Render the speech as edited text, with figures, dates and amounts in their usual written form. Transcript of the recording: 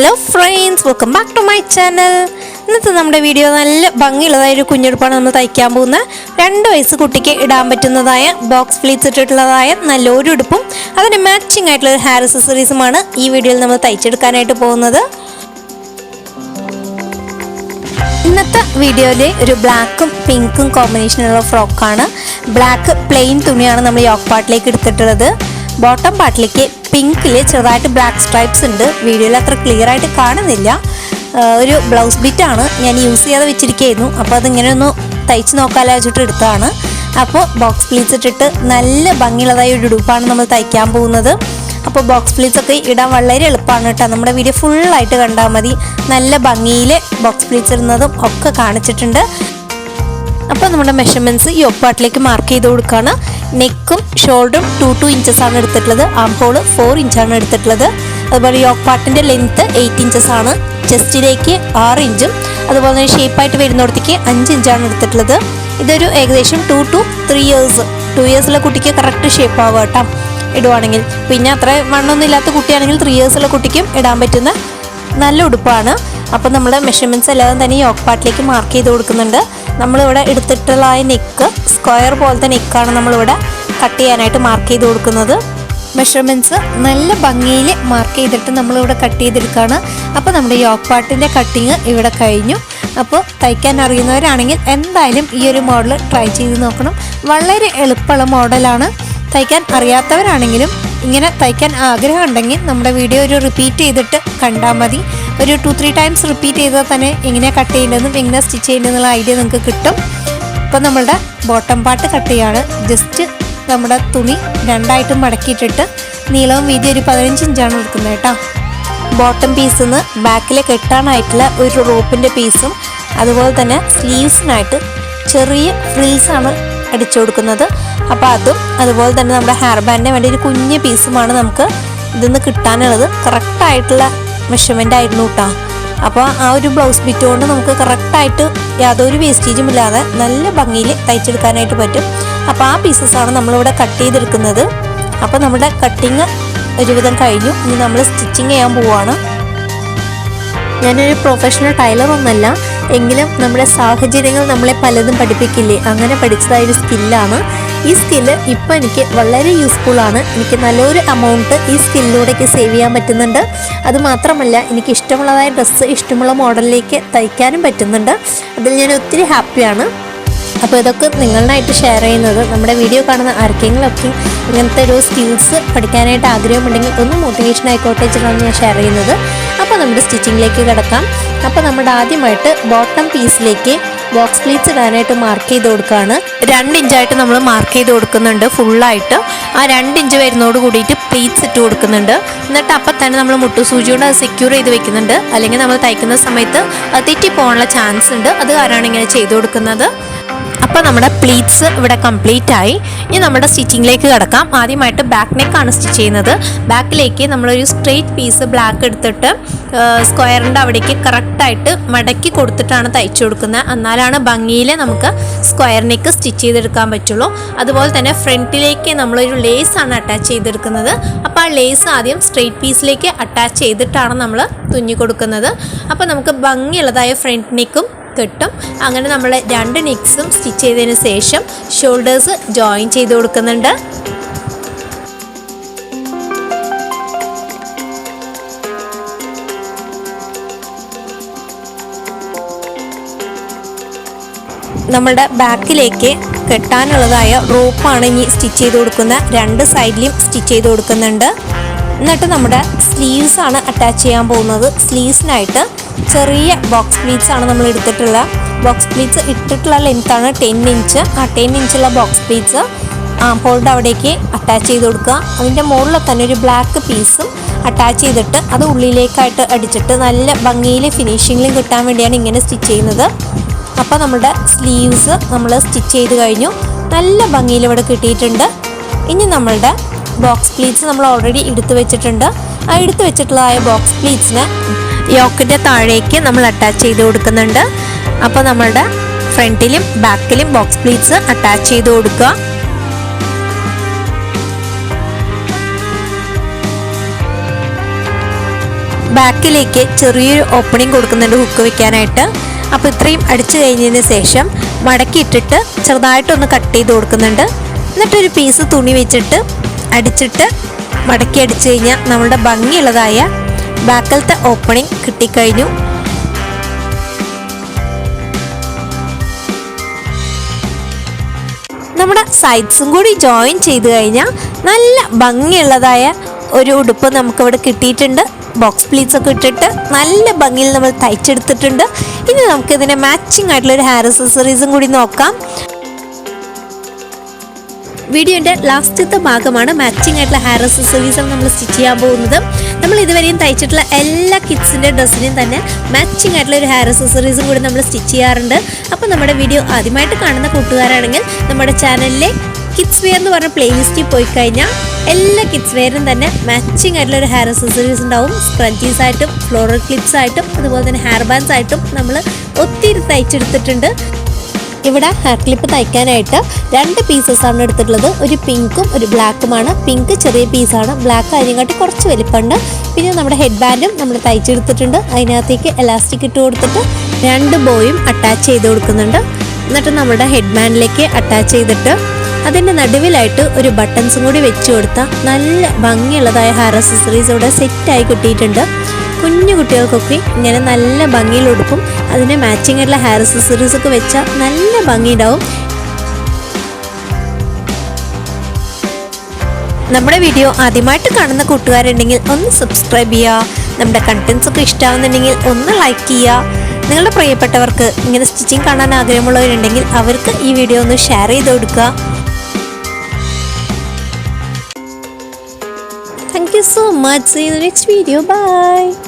Hello friends, welcome back to my channel. ഇന്നത്തെ നമ്മുടെ video നല്ല ഭംഗിയുള്ളതായ ഒരു കുഞ്ഞുടുപ്പാണ് നമ്മൾ തയ്ക്കാൻ പോകുന്നത്. 2 വയസ്സ് കുട്ടിക്ക് ഇടാൻ പറ്റുന്നതായ ബോക്സ് ഫ്ലീറ്റ്സ് ഇട്ടിട്ടുള്ളതായ നല്ലൊരു ഉടുപ്പും അതിന് മാച്ചിങ് ആയിട്ടുള്ള ഒരു ഹെയർ ആക്സസറീസുമാണ് ഈ വീഡിയോയിൽ നമ്മൾ തയ്ച്ചെടുക്കാനായിട്ട് പോകുന്നത്. ഇന്നത്തെ വീഡിയോയിൽ ഒരു ബ്ലാക്കും പിങ്കും കോമ്പിനേഷനുള്ള ഫ്രോക്കാണ്. ബ്ലാക്ക് പ്ലെയിൻ തുണിയാണ് നമ്മൾ യോക്ക് പാർട്ടിലേക്ക് എടുത്തിട്ടുള്ളത്. ബോട്ടം പാർട്ടിലേക്ക് പിങ്കിൽ ചെറുതായിട്ട് ബ്ലാക്ക് സ്ട്രൈപ്സ് ഉണ്ട്. വീഡിയോയിൽ അത്ര ക്ലിയർ ആയിട്ട് കാണുന്നില്ല. ഒരു ബ്ലൗസ് ബിറ്റാണ് ഞാൻ യൂസ് ചെയ്യാതെ വെച്ചിരിക്കുകയായിരുന്നു. അപ്പോൾ അതിങ്ങനെ ഒന്ന് തയ്ച്ച് നോക്കാമല്ലോ വെച്ചിട്ട് എടുത്തതാണ്. അപ്പോൾ ബോക്സ് പ്ലീറ്റ്സ് ഇട്ടിട്ട് നല്ല ഭംഗിയുള്ളതായ ഒരു ഉടുപ്പാണ് നമ്മൾ തയ്ക്കാൻ പോകുന്നത്. അപ്പോൾ ബോക്സ് പ്ലീറ്റ്സ് ഒക്കെ ഇടാൻ വളരെ എളുപ്പമാണ് കേട്ടോ. നമ്മുടെ വീഡിയോ ഫുള്ളായിട്ട് കണ്ടാൽ മതി. നല്ല ഭംഗിയിൽ ബോക്സ് പ്ലീറ്റ്സ് ഇടുന്നതും ഒക്കെ കാണിച്ചിട്ടുണ്ട്. അപ്പോൾ നമ്മുടെ മെഷർമെൻറ്റ്സ് ഈ ഒപ്പാട്ടിലേക്ക് മാർക്ക് ചെയ്ത് കൊടുക്കുകയാണ്. നെക്കും ഷോൾഡറും 2 ഇഞ്ചസ് ആണ് എടുത്തിട്ടുള്ളത്. ആം ഹോൾ 4 ഇഞ്ചാണ് എടുത്തിട്ടുള്ളത്. അതുപോലെ യോക്ക് പാർട്ടിൻ്റെ ലെങ്ത്ത് 8 ഇഞ്ചസ് ആണ്. ചെസ്റ്റിലേക്ക് 6 ഇഞ്ചും അതുപോലെ തന്നെ ഷേപ്പായിട്ട് വരുന്നിടത്തേക്ക് 5 ഇഞ്ചാണ് എടുത്തിട്ടുള്ളത്. ഇതൊരു ഏകദേശം 2 to 3 ഇയേഴ്സ് 2 ഇയേഴ്സുള്ള കുട്ടിക്ക് കറക്റ്റ് ഷേപ്പ് ആവുക കേട്ടോ ഇടുവാണെങ്കിൽ. പിന്നെ അത്ര വണ്ണമൊന്നും ഇല്ലാത്ത കുട്ടിയാണെങ്കിൽ 3 ഇയേഴ്സുള്ള കുട്ടിക്കും ഇടാൻ പറ്റുന്ന നല്ല ഉടുപ്പാണ്. അപ്പോൾ നമ്മുടെ മെഷർമെൻറ്റ്സ് എല്ലാം തന്നെ യോക്ക് പാർട്ടിലേക്ക് മാർക്ക് ചെയ്ത് കൊടുക്കുന്നുണ്ട്. നമ്മളിവിടെ എടുത്തിട്ടുള്ള ആ നെക്ക് സ്ക്വയർ പോലത്തെ നെക്കാണ് നമ്മളിവിടെ കട്ട് ചെയ്യാനായിട്ട് മാർക്ക് ചെയ്ത് കൊടുക്കുന്നത്. മെഷർമെൻറ്റ്സ് നല്ല ഭംഗിയിൽ മാർക്ക് ചെയ്തിട്ട് നമ്മളിവിടെ കട്ട് ചെയ്തെടുക്കുകയാണ്. അപ്പോൾ നമ്മുടെ യോക്ക് പാർട്ടിൻ്റെ കട്ടിങ് ഇവിടെ കഴിഞ്ഞു. അപ്പോൾ തയ്ക്കാൻ അറിയുന്നവരാണെങ്കിൽ എന്തായാലും ഈ ഒരു മോഡൽ ട്രൈ ചെയ്ത് നോക്കണം. വളരെ എളുപ്പമുള്ള മോഡലാണ്. തയ്ക്കാൻ അറിയാത്തവരാണെങ്കിലും ഇങ്ങനെ തയ്ക്കാൻ ആഗ്രഹം ഉണ്ടെങ്കിൽ നമ്മുടെ വീഡിയോ ഒരു റിപ്പീറ്റ് ചെയ്തിട്ട് കണ്ടാൽ മതി. ഒരു 2-3 ടൈംസ് റിപ്പീറ്റ് ചെയ്താൽ തന്നെ എങ്ങനെ കട്ട് ചെയ്യേണ്ടതെന്നും എങ്ങനെ സ്റ്റിച്ച് ചെയ്യേണ്ടതെന്നുള്ള ഐഡിയ നിങ്ങൾക്ക് കിട്ടും. ഇപ്പോൾ നമ്മളുടെ ബോട്ടം പാർട്ട് കട്ട് ചെയ്യാണ്. ജസ്റ്റ് നമ്മുടെ തുണി 2ആയിട്ട് മടക്കിയിട്ടിട്ട് നീളവും വീതി ഒരു 15 ഇഞ്ചാണ് എടുക്കുന്നത് കേട്ടോ. ബോട്ടം പീസിൽ നിന്ന് ബാക്കിൽ കെട്ടാനായിട്ടുള്ള ഒരു റോപ്പിൻ്റെ പീസും അതുപോലെ തന്നെ സ്ലീവ്സിനായിട്ട് ചെറിയ ഫ്രിൽസാണ് അടിച്ചു കൊടുക്കുന്നത്. അപ്പോൾ അതും അതുപോലെ തന്നെ നമ്മുടെ ഹെയർ ബാൻഡിന് വേണ്ടി ഒരു കുഞ്ഞ് പീസുമാണ് നമുക്ക് ഇതിന്ന് കിട്ടാനുള്ളത്. കറക്റ്റായിട്ടുള്ള മെഷർമെൻ്റ് ആയിരുന്നു കേട്ടോ. അപ്പോൾ ആ ഒരു ബ്ലൗസ് ബിറ്റ് കൊണ്ട് നമുക്ക് കറക്റ്റായിട്ട് യാതൊരു വേസ്റ്റേജും ഇല്ലാതെ നല്ല ഭംഗിയിൽ തയ്ച്ചെടുക്കാനായിട്ട് പറ്റും. അപ്പോൾ ആ പീസസാണ് നമ്മളിവിടെ കട്ട് ചെയ്തെടുക്കുന്നത്. അപ്പോൾ നമ്മുടെ കട്ടിങ് ഒരുവിധം കഴിഞ്ഞു. ഇനി നമ്മൾ സ്റ്റിച്ചിങ് ചെയ്യാൻ പോവുകയാണ്. ഞാനൊരു പ്രൊഫഷണൽ ടൈലർ ഒന്നല്ല, എങ്കിലും നമ്മുടെ സാഹചര്യങ്ങൾ നമ്മളെ പലതും പഠിപ്പിക്കില്ലേ, അങ്ങനെ പഠിച്ചതായൊരു സ്കില്ലാണ്. ഈ സ്കില്ല് ഇപ്പോൾ എനിക്ക് വളരെ യൂസ്ഫുള്ളാണ്. എനിക്ക് നല്ലൊരു എമൗണ്ട് ഈ സ്കില്ലിലൂടെയൊക്കെ സേവ് ചെയ്യാൻ പറ്റുന്നുണ്ട്. അതുമാത്രമല്ല എനിക്ക് ഇഷ്ടമുള്ളതായ ഡ്രസ്സ് ഇഷ്ടമുള്ള മോഡലിലേക്ക് തയ്ക്കാനും പറ്റുന്നുണ്ട്. അതിൽ ഞാൻ ഒത്തിരി ഹാപ്പിയാണ്. അപ്പോൾ ഇതൊക്കെ നിങ്ങളായിട്ട് ഷെയർ ചെയ്യുന്നത് നമ്മുടെ വീഡിയോ കാണുന്ന ആർക്കെങ്കിലുമൊക്കെ ഇങ്ങനത്തെ ഒരു സ്കിൽസ് പഠിക്കാനായിട്ട് ആഗ്രഹമുണ്ടെങ്കിൽ ഒന്ന് മോട്ടിവേഷൻ ആയിക്കോട്ടെ വെച്ചിട്ടാണ് ഞാൻ ഷെയർ ചെയ്യുന്നത്. അപ്പോൾ നമ്മുടെ സ്റ്റിച്ചിങ്ങിലേക്ക് കിടക്കാം. അപ്പോൾ നമ്മുടെ ആദ്യമായിട്ട് ബോട്ടം പീസിലേക്ക് ബോക്സ് പ്ലീറ്റ്സ് ഇടാനായിട്ട് മാർക്ക് ചെയ്ത് കൊടുക്കുകയാണ്. 2 ഇഞ്ചായിട്ട് നമ്മൾ മാർക്ക് ചെയ്ത് കൊടുക്കുന്നുണ്ട്. ഫുള്ളായിട്ട് ആ 2 ഇഞ്ച് വരുന്നതോട് കൂടിയിട്ട് പ്ലീറ്റ്സ് ഇട്ട് കൊടുക്കുന്നുണ്ട്. എന്നിട്ട് അപ്പം തന്നെ നമ്മൾ മുട്ടുസൂചി കൊണ്ട് അത് സെക്യൂർ ചെയ്ത് വെക്കുന്നുണ്ട്. അല്ലെങ്കിൽ നമ്മൾ തയ്ക്കുന്ന സമയത്ത് അത് തെറ്റിപ്പോകാനുള്ള ചാൻസ് ഉണ്ട്. അത് കാരണമാണ് ഇങ്ങനെ ചെയ്ത് കൊടുക്കുന്നത്. അപ്പോൾ നമ്മുടെ പ്ലീറ്റ്സ് ഇവിടെ കംപ്ലീറ്റ് ആയി. ഇനി നമ്മുടെ സ്റ്റിച്ചിങ്ങിലേക്ക് കിടക്കാം. ആദ്യമായിട്ട് ബാക്ക് നെക്കാണ് സ്റ്റിച്ച് ചെയ്യുന്നത്. ബാക്കിലേക്ക് നമ്മളൊരു സ്ട്രെയിറ്റ് പീസ് ബ്ലാക്ക് എടുത്തിട്ട് സ്ക്വയറിൻ്റെ അവിടേക്ക് കറക്റ്റായിട്ട് മടക്കി കൊടുത്തിട്ടാണ് തയ്ച്ചു കൊടുക്കുന്നത്. എന്നാലാണ് ഭംഗിയിൽ നമുക്ക് സ്ക്വയർ നെക്ക് സ്റ്റിച്ച് ചെയ്തെടുക്കാൻ പറ്റുള്ളൂ. അതുപോലെ തന്നെ ഫ്രണ്ടിലേക്ക് നമ്മളൊരു ലേസാണ് അറ്റാച്ച് ചെയ്തെടുക്കുന്നത്. അപ്പോൾ ആ ലേസ് ആദ്യം സ്ട്രെയിറ്റ് പീസിലേക്ക് അറ്റാച്ച് ചെയ്തിട്ടാണ് നമ്മൾ തുന്നി കൊടുക്കുന്നത്. അപ്പോൾ നമുക്ക് ഭംഗിയുള്ളതായ ഫ്രണ്ട് നെക്കും കിട്ടും. അങ്ങനെ നമ്മൾ 2 നെക്സും സ്റ്റിച്ച് ചെയ്തതിന് ശേഷം ഷോൾഡേഴ്സ് ജോയിൻ ചെയ്ത് കൊടുക്കുന്നുണ്ട്. നമ്മുടെ ബാക്കിലേക്ക് കെട്ടാനുള്ളതായ റോപ്പാണ് ഇനി സ്റ്റിച്ച് ചെയ്ത് കൊടുക്കുന്നത്. 2 സൈഡിലും സ്റ്റിച്ച് ചെയ്ത് കൊടുക്കുന്നുണ്ട്. എന്നിട്ട് നമ്മുടെ സ്ലീവ്സ് ആണ് അറ്റാച്ച് ചെയ്യാൻ പോകുന്നത്. സ്ലീവ്സിനായിട്ട് ചെറിയ ബോക്സ് പ്ലീറ്റ്സ് ആണ് നമ്മൾ എടുത്തിട്ടുള്ള. ബോക്സ് പ്ലീറ്റ്സ് ഇട്ടിട്ടുള്ള ലെങ്ത്താണ് 10 ഇഞ്ച്. ആ 10 ഇഞ്ചുള്ള ബോക്സ് പ്ലീറ്റ്സ് ആംഹോളിൻ്റെ അവിടേക്ക് അറ്റാച്ച് ചെയ്ത് കൊടുക്കുക. അതിൻ്റെ മുകളിൽ തന്നെ ഒരു ബ്ലാക്ക് പീസും അറ്റാച്ച് ചെയ്തിട്ട് അത് ഉള്ളിലേക്കായിട്ട് അടിച്ചിട്ട് നല്ല ഭംഗിയിൽ ഫിനിഷിങ്ങിലും കിട്ടാൻ വേണ്ടിയാണ് ഇങ്ങനെ സ്റ്റിച്ച് ചെയ്യുന്നത്. അപ്പോൾ നമ്മുടെ സ്ലീവ്സ് നമ്മൾ സ്റ്റിച്ച് ചെയ്ത് കഴിഞ്ഞു. നല്ല ഭംഗിയിൽ ഇവിടെ കിട്ടിയിട്ടുണ്ട്. ഇനി നമ്മളുടെ ബോക്സ് പ്ലീറ്റ്സ് നമ്മൾ ഓൾറെഡി എടുത്തു വെച്ചിട്ടുണ്ട്. ആ എടുത്തു വെച്ചിട്ടുള്ളതായ ബോക്സ് പ്ലീറ്റ്സിന് യോക്കിൻ്റെ താഴേക്ക് നമ്മൾ അറ്റാച്ച് ചെയ്ത് കൊടുക്കുന്നുണ്ട്. അപ്പോൾ നമ്മളുടെ ഫ്രണ്ടിലും ബാക്കിലും ബോക്സ് പ്ലീറ്റ്സ് അറ്റാച്ച് ചെയ്ത് കൊടുക്കുക. ബാക്കിലേക്ക് ചെറിയൊരു ഓപ്പണിംഗ് കൊടുക്കുന്നുണ്ട് ഹുക്ക് വെക്കാനായിട്ട്. അപ്പോൾ ഇത്രയും അടിച്ചു കഴിഞ്ഞതിന് ശേഷം മടക്കിയിട്ടിട്ട് ചെറുതായിട്ടൊന്ന് കട്ട് ചെയ്ത് കൊടുക്കുന്നുണ്ട്. എന്നിട്ടൊരു പീസ് തുണി വെച്ചിട്ട് അടിച്ചിട്ട് മടക്കി അടിച്ചു കഴിഞ്ഞാൽ നമ്മളുടെ ഭംഗിയുള്ളതായ ബാക്കിലത്തെ ഓപ്പണിംഗ് കിട്ടിക്കഴിഞ്ഞു. നമ്മുടെ സൈഡ്സും കൂടി ജോയിൻ ചെയ്ത് കഴിഞ്ഞാൽ നല്ല ഭംഗിയുള്ളതായ ഒരു ഉടുപ്പ് നമുക്കിവിടെ കിട്ടിയിട്ടുണ്ട്. ബോക്സ് പ്ലീറ്റ്സ് ഒക്കെ ഇട്ടിട്ട് നല്ല ഭംഗിയിൽ നമ്മൾ തയ്ച്ചെടുത്തിട്ടുണ്ട്. ഇനി നമുക്കിതിനെ മാച്ചിങ് ആയിട്ടുള്ളൊരു ഹെയർ അക്സസറീസും കൂടി നോക്കാം. വീഡിയോൻ്റെ ലാസ്റ്റത്തെ ഭാഗമാണ് മാച്ചിങ് ആയിട്ടുള്ള ഹെയർ അക്സസറീസാണ് നമ്മൾ സ്റ്റിച്ച് ചെയ്യാൻ പോകുന്നത്. നമ്മൾ ഇതുവരെയും തയ്ച്ചിട്ടുള്ള എല്ലാ കിഡ്സിൻ്റെ ഡ്രസ്സിനെയും തന്നെ മാച്ചിങ് ആയിട്ടുള്ള ഒരു ഹെയർ അക്സസറീസും കൂടി നമ്മൾ സ്റ്റിച്ച് ചെയ്യാറുണ്ട്. അപ്പോൾ നമ്മുടെ വീഡിയോ ആദ്യമായിട്ട് കാണുന്ന കൂട്ടുകാരാണെങ്കിൽ നമ്മുടെ ചാനലിലെ കിഡ്സ് വെയർ എന്ന് പറഞ്ഞ പ്ലേലിസ്റ്റിൽ പോയി കഴിഞ്ഞാൽ എല്ലാ കിഡ്സ് വെയറും തന്നെ മാച്ചിങ് ആയിട്ടുള്ള ഒരു ഹെയർ അക്സസറീസ് ഉണ്ടാവും. സ്ക്രഞ്ചീസ് ആയിട്ടും ഫ്ലോറൽ ക്ലിപ്സ് ആയിട്ടും അതുപോലെ തന്നെ ഹെയർ ബാൻഡ്സ് ആയിട്ടും നമ്മൾ ഒത്തിരി തയ്ച്ചെടുത്തിട്ടുണ്ട്. ഇവിടെ ഹെയർ ക്ലിപ്പ് തയ്ക്കാനായിട്ട് 2 പീസസാണ് എടുത്തിട്ടുള്ളത്. ഒരു പിങ്കും ഒരു ബ്ലാക്കുമാണ്. പിങ്ക് ചെറിയ പീസാണ്, ബ്ലാക്ക് അതിനെക്കാട്ടി കുറച്ച് വലിപ്പമുണ്ട്. പിന്നെ നമ്മുടെ ഹെഡ് ബാൻഡും നമ്മൾ തയ്ച്ചെടുത്തിട്ടുണ്ട്. അതിനകത്തേക്ക് എലാസ്റ്റിക് ഇട്ട് കൊടുത്തിട്ട് 2 ബോയും അറ്റാച്ച് ചെയ്ത് കൊടുക്കുന്നുണ്ട്. എന്നിട്ട് നമ്മുടെ ഹെഡ് ബാൻഡിലേക്ക് അറ്റാച്ച് ചെയ്തിട്ട് അതിൻ്റെ നടുവിലായിട്ട് ഒരു ബട്ടൺസും കൂടി വെച്ച് കൊടുത്താൽ നല്ല ഭംഗിയുള്ളതായ ഹെയർ അക്സസറീസ് ഇവിടെ സെറ്റായി കിട്ടിയിട്ടുണ്ട്. കുഞ്ഞു കുട്ടികൾക്കൊക്കെ ഇങ്ങനെ നല്ല ഭംഗിയിൽ ഉടുപ്പും അതിന് മാച്ചിങ് ആയിട്ടുള്ള ഹെയർ അക്സസറീസ് ഒക്കെ വെച്ചാൽ നല്ല ഭംഗിയുണ്ടാവും. നമ്മുടെ വീഡിയോ ആദ്യമായിട്ട് കാണുന്ന കൂട്ടുകാരുണ്ടെങ്കിൽ ഒന്ന് സബ്സ്ക്രൈബ് ചെയ്യുക. നമ്മുടെ കണ്ടൻസ് ഒക്കെ ഇഷ്ടമാവുന്നുണ്ടെങ്കിൽ ഒന്ന് ലൈക്ക് ചെയ്യുക. നിങ്ങളുടെ പ്രിയപ്പെട്ടവർക്ക് ഇങ്ങനെ സ്റ്റിച്ചിങ് കാണാൻ ആഗ്രഹമുള്ളവരുണ്ടെങ്കിൽ അവർക്ക് ഈ വീഡിയോ ഒന്ന് ഷെയർ ചെയ്ത് കൊടുക്കുക. Thank you so much. See you in the next video. Bye.